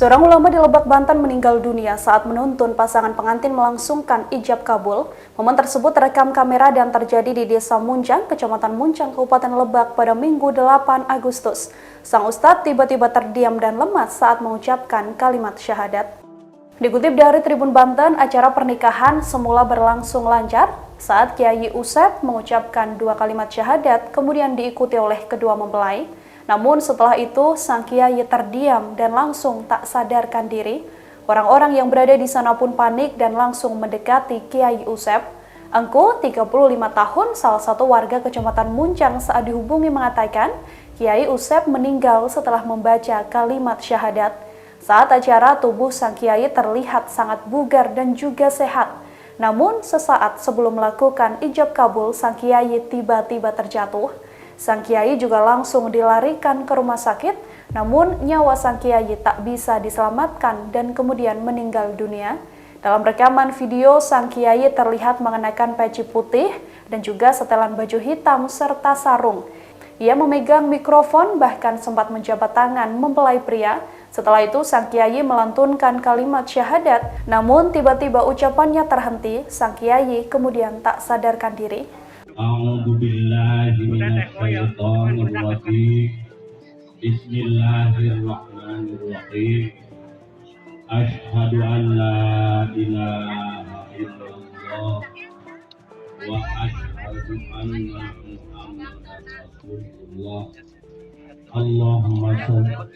Seorang ulama di Lebak, Banten meninggal dunia saat menuntun pasangan pengantin melangsungkan ijab kabul. Momen tersebut terekam kamera dan terjadi di Desa Munjang, Kecamatan Munjang, Kabupaten Lebak pada Minggu 8 Agustus. Sang ustadz tiba-tiba terdiam dan lemas saat mengucapkan kalimat syahadat. Dikutip dari Tribun Banten, acara pernikahan semula berlangsung lancar saat Kiai Usep mengucapkan 2 kalimat syahadat, kemudian diikuti oleh kedua mempelai. Namun setelah itu, sang kiai terdiam dan langsung tak sadarkan diri. Orang-orang yang berada di sana pun panik dan langsung mendekati Kiai Usep. Engku, 35 tahun, salah satu warga Kecamatan Munjang saat dihubungi mengatakan, Kiai Usep meninggal setelah membaca kalimat syahadat. Saat acara, tubuh sang kiai terlihat sangat bugar dan juga sehat. Namun, sesaat sebelum melakukan ijab kabul, sang kiai tiba-tiba terjatuh. Sang kiai juga langsung dilarikan ke rumah sakit, namun nyawa sang kiai tak bisa diselamatkan dan kemudian meninggal dunia. Dalam rekaman video, sang kiai terlihat mengenakan peci putih dan juga setelan baju hitam serta sarung. Ia memegang mikrofon bahkan sempat menjabat tangan mempelai pria. Setelah itu, sang kiai melantunkan kalimat syahadat, namun tiba-tiba ucapannya terhenti. Sang kiai kemudian tak sadarkan diri. A'udzu billahi minasyaitonir rajim. Bismillahirrahmanirrahim. Asyhadu an la ilaha illallah wa asyhadu anna Muhammadar Rasulullah. Allahumma shalli ala